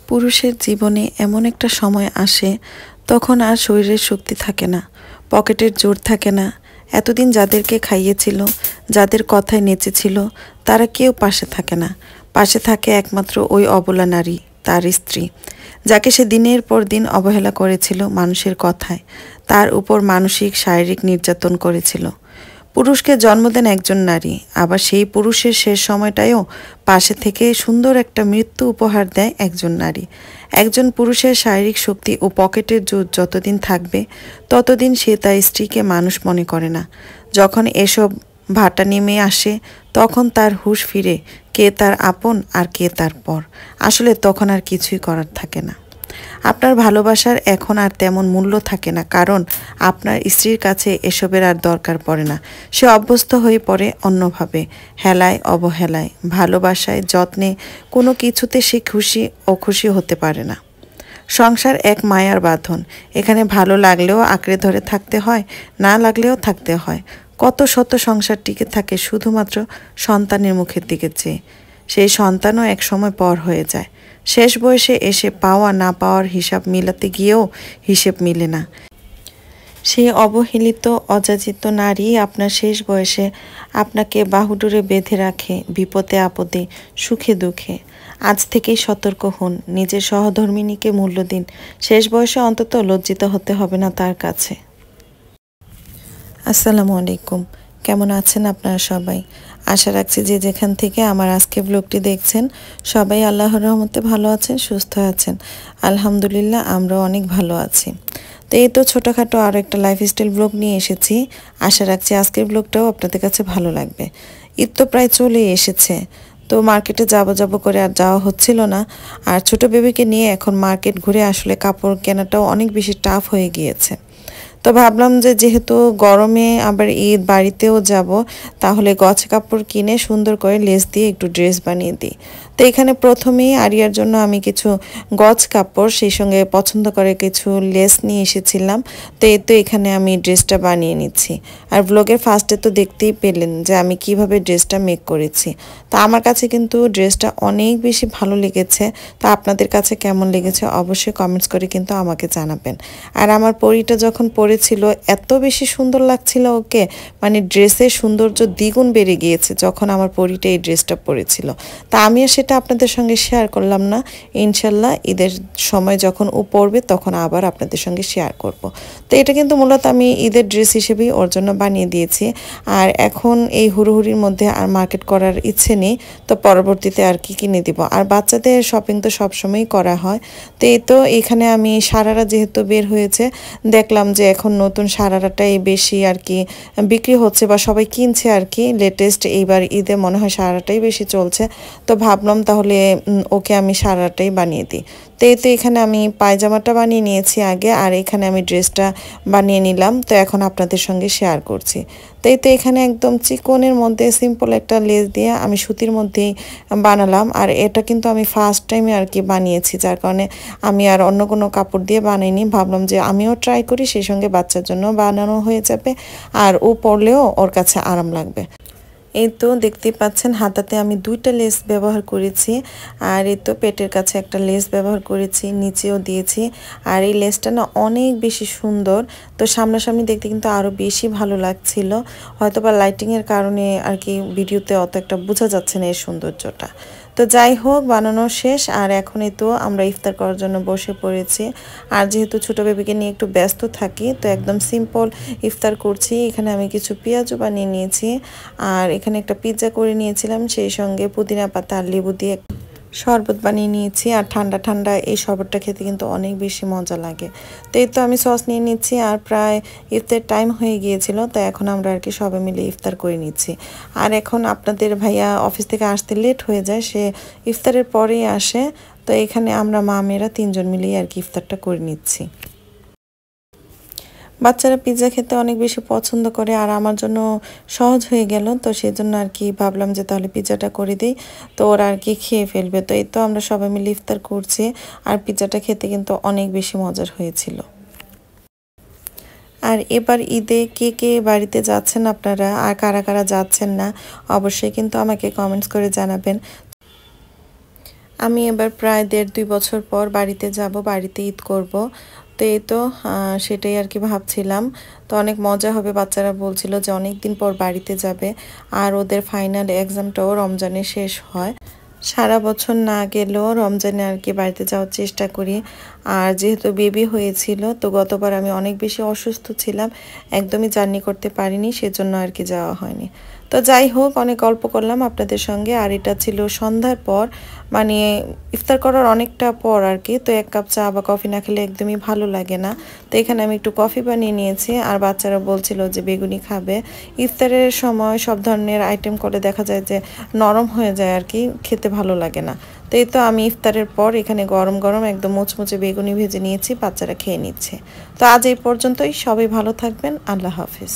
পুরুষের জীবনে এমন একটা সময় আসে তখন আর শরীরের শক্তি থাকে না, পকেটের জোর থাকে না। এতদিন যাদেরকে খাইয়েছিল, যাদের কথায় নেচেছিল, তারা কেউ পাশে থাকে না। পাশে থাকে একমাত্র ওই অবলা নারী, তার স্ত্রী, যাকে সে দিনের পর দিন অবহেলা করেছিল মানুষের কথায়, তার উপর মানসিক শারীরিক নির্যাতন করেছিল। পুরুষকে জন্ম দেন একজন নারী, আবার সেই পুরুষের শেষ সময়টায়ও পাশে থেকে সুন্দর একটা মৃত্যু উপহার দেয় একজন নারী। একজন পুরুষের শারীরিক শক্তি ও পকেটের জোর যতদিন থাকবে ততদিন সে তার স্ত্রীকে মানুষ মনে করে না। যখন এসব ভাটা নেমে আসে তখন তার হুঁশ ফিরে, কে তার আপন আর কে তার পর। আসলে তখন আর কিছুই করার থাকে না। আপনার ভালোবাসার এখন আর তেমন মূল্য থাকে না, কারণ আপনার স্ত্রীর কাছে এসবের আর দরকার পড়ে না। সে অভ্যস্ত হয়ে পড়ে অন্যভাবে, হেলায় অবহেলায়, ভালোবাসায় যত্নে, কোনো কিছুতে সে খুশি অখুশি হতে পারে না। সংসার এক মায়ার বাঁধন, এখানে ভালো লাগলেও আঁকড়ে ধরে থাকতে হয়, না লাগলেও থাকতে হয়। কত শত সংসার টিকে থাকে শুধুমাত্র সন্তানের মুখের দিকে চেয়ে। সেই সন্তানও এক সময় পর হয়ে যায়। শেষ বয়সে এসে পাওয়া না পাওয়ার হিসাব মিলাতে গিয়েও হিসেব মিলে না। সেই অবহেলিত অযাচিত নারী আপনার শেষ বয়সে আপনাকে বাহুডোরে বেঁধে রাখে, বিপদে আপদে, সুখে দুঃখে। আজ থেকেই সতর্ক হন, নিজের সহধর্মিণীকে মূল্য দিন। শেষ বয়সে অন্তত লজ্জিত হতে হবে না তার কাছে। আসসালামু আলাইকুম, কেমন আছেন আপনারা সবাই? আশা রাখছি যে যেখান থেকে আমার আজকে ব্লগটি দেখছেন সবাই আল্লাহর রহমতে ভালো আছেন, সুস্থ আছেন। আলহামদুলিল্লাহ, আমরাও অনেক ভালো আছি। তো এই তো ছোটোখাটো আরও একটা লাইফস্টাইল ব্লগ নিয়ে এসেছি। আশা রাখছি আজকের ব্লগটাও আপনাদের কাছে ভালো লাগবে। ঈদ তো প্রায় চলেই এসেছে, তো মার্কেটে যাব করে আর যাওয়া হচ্ছিল না। আর ছোট বেবিকে নিয়ে এখন মার্কেট ঘুরে আসলে কাপড় কেনাটাও অনেক বেশি টাফ হয়ে গিয়েছে। তো ভাবলাম যে যেহেতু গরমে আবার ঈদ, বাড়িতেও যাব, তাহলে গছ কাপড় কিনে সুন্দর করে লেস দিয়ে একটু ড্রেস বানিয়ে দিই। তো এখানে প্রথমেই আরিয়ার জন্য আমি কিছু গছ কাপড়, সেই সঙ্গে পছন্দ করে কিছু লেস নিয়ে এসেছিলাম। তো এই তো এখানে আমি ড্রেসটা বানিয়ে নিচ্ছি। আর ব্লগের ফার্স্টে তো দেখতেই পেলেন যে আমি কিভাবে ড্রেসটা মেক করেছি। তো আমার কাছে কিন্তু ড্রেসটা অনেক বেশি ভালো লেগেছে। তো আপনাদের কাছে কেমন লেগেছে অবশ্যই কমেন্টস করে কিন্তু আমাকে জানাবেন। আর আমার পরিটা যখন পরেছিল এত বেশি সুন্দর লাগছিল ওকে, মানে ড্রেসের সৌন্দর্য দ্বিগুণ বেড়ে গিয়েছে যখন আমার পরিটা এই ড্রেসটা পরেছিল। তা আমি আর সেটা আপনাদের সঙ্গে শেয়ার করলাম না। ইনশাল্লাহ ঈদের সময় যখন ও পরবে তখন আবার আপনাদের সঙ্গে শেয়ার করব। তো এটা কিন্তু মূলত আমি ঈদের ড্রেস হিসেবেই ওর জন্য বানিয়ে দিয়েছি। আর এখন এই হুড়োহুড়ির মধ্যে আর মার্কেট করার ইচ্ছে নেই, তো পরবর্তীতে আর কি কিনে দিব। আর বাচ্চাদের শপিং তো সবসময়ই করা হয়। তো এই তো এখানে আমি সারারা যেহেতু বের হয়েছে, দেখলাম যে এখন নতুন সারারাটাই বেশি আর কি বিক্রি হচ্ছে বা সবাই কিনছে আর কি। লেটেস্ট এইবার ঈদে মনে হয় সারাটাই বেশি চলছে। তো ভাবলাম তাহলে ওকে আমি সারাটাই বানিয়ে দিই। তো এই তো এখানে আমি পায়জামাটা বানিয়ে নিয়েছি আগে, আর এখানে আমি ড্রেসটা বানিয়ে নিলাম। তো এখন আপনাদের সঙ্গে শেয়ার করছি। তো এই তো এখানে একদম চিকনের মধ্যে সিম্পল একটা লেস দিয়ে আমি সুতির মধ্যেই বানালাম। আর এটা কিন্তু আমি ফার্স্ট টাইমে আর কি বানিয়েছি, যার কারণে আমি আর অন্য কোনো কাপড় দিয়ে বানাইনি। ভাবলাম যে আমিও ট্রাই করি, সেই সঙ্গে বাচ্চার জন্য বানানো হয়ে যাবে, আর ও পরলেও ওর কাছে আরাম লাগবে। এই তো দেখতেই পাচ্ছেন হাতাতে আমি দুইটা লেস ব্যবহার করেছি, আর এই তো পেটের কাছে একটা লেস ব্যবহার করেছি, নিচেও দিয়েছি। আর এই লেসটা না অনেক বেশি সুন্দর, তো সামনাসামনি দেখতে কিন্তু আরও বেশি ভালো লাগছিল। হয়তো বা লাইটিংয়ের কারণে আর কি ভিডিওতে অত একটা বোঝা যাচ্ছে না এই সৌন্দর্যটা। তো যাই হোক, বানানো শেষ, আর এখনই তো আমরা ইফতার করার জন্য বসে পড়েছি। আর যেহেতু ছোটো বেবিকে নিয়ে একটু ব্যস্ত থাকি, তো একদম সিম্পল ইফতার করছি। এখানে আমি কিছু পেঁয়াজও বানিয়ে নিয়েছি, আর এখানে একটা পিৎজা করে নিয়েছিলাম, সেই সঙ্গে পুদিনা পাতা আর লেবু দিয়ে শরবত বানিয়ে নিয়েছি। আর ঠান্ডা ঠান্ডা এই শরবতটা খেতে কিন্তু অনেক বেশি মজা লাগে। তো এই তো আমি সস নিয়ে নিচ্ছি, আর প্রায় ইফতার টাইম হয়ে গিয়েছিল, তো এখন আমরা আর কি সবাই মিলে ইফতার করে নিচ্ছি। আর এখন আপনাদের ভাইয়া অফিস থেকে আসতে লেট হয়ে যায়, সে ইফতারের পরেই আসে। তো এখানে আমরা মা মেয়েরা তিনজন মিলেই আর কি ইফতারটা করে নিচ্ছি। বাচ্চারা পিৎজা খেতে অনেক বেশি পছন্দ করে, আর আমার জন্য সহজ হয়ে গেল, তো সেই জন্য আর কি ভাবলাম যে তাহলে পিৎজাটা করে দিই, তো ওরা আর কি খেয়ে ফেলবে। তো এই তো আমরা সবাই মিলে ইফতার করছি, আর পিৎজাটা খেতে কিন্তু অনেক বেশি মজার হয়েছিল। আর এবার ঈদে কে কে বাড়িতে যাচ্ছেন আপনারা, আর কারা কারা যাচ্ছেন না, অবশ্যই কিন্তু আমাকে কমেন্টস করে জানাবেন। আমি এবার প্রায় 1.5-2 বছর পর বাড়িতে যাব, বাড়িতে ঈদ করব। তো এই তো সেটাই আর কি ভাবছিলাম। তো অনেক মজা হবে, বাচ্চারা বলছিল যে অনেক দিন পর বাড়িতে যাবে, আর ওদের ফাইনাল এক্সামটাও রমজানে শেষ হয়। সারা বছর না গেলেও রমজানে আর কি বাড়িতে যাওয়ার চেষ্টা করি। আর যেহেতু বেবি হয়েছিল, তো গতবার আমি অনেক বেশি অসুস্থ ছিলাম, একদমই জার্নি করতে পারিনি, সেজন্য আর কি যাওয়া হয়নি। তো যাই হোক, অনেক গল্প করলাম আপনাদের সঙ্গে। আর এটা ছিল সন্ধ্যার পর, মানে ইফতার করার অনেকটা পর আর কি। তো 1 কাপ চা বা কফি না খেলে একদমই ভালো লাগে না। তো এখানে আমি একটু কফি বানিয়ে নিয়েছি, আর বাচ্চারা বলছিল যে বেগুনি খাবে। ইফতারের সময় সব ধরনের আইটেম করে দেখা যায় যে নরম হয়ে যায় আর কি, খেতে ভালো লাগে না। তো এই তো আমি ইফতারের পর এখানে গরম গরম একদম মুচমুচে বেগুনি ভেজে নিয়েছি, বাচ্চারা খেয়ে নিচ্ছে। তো আজ এই পর্যন্তই, সবাই ভালো থাকবেন, আল্লাহ হাফিজ।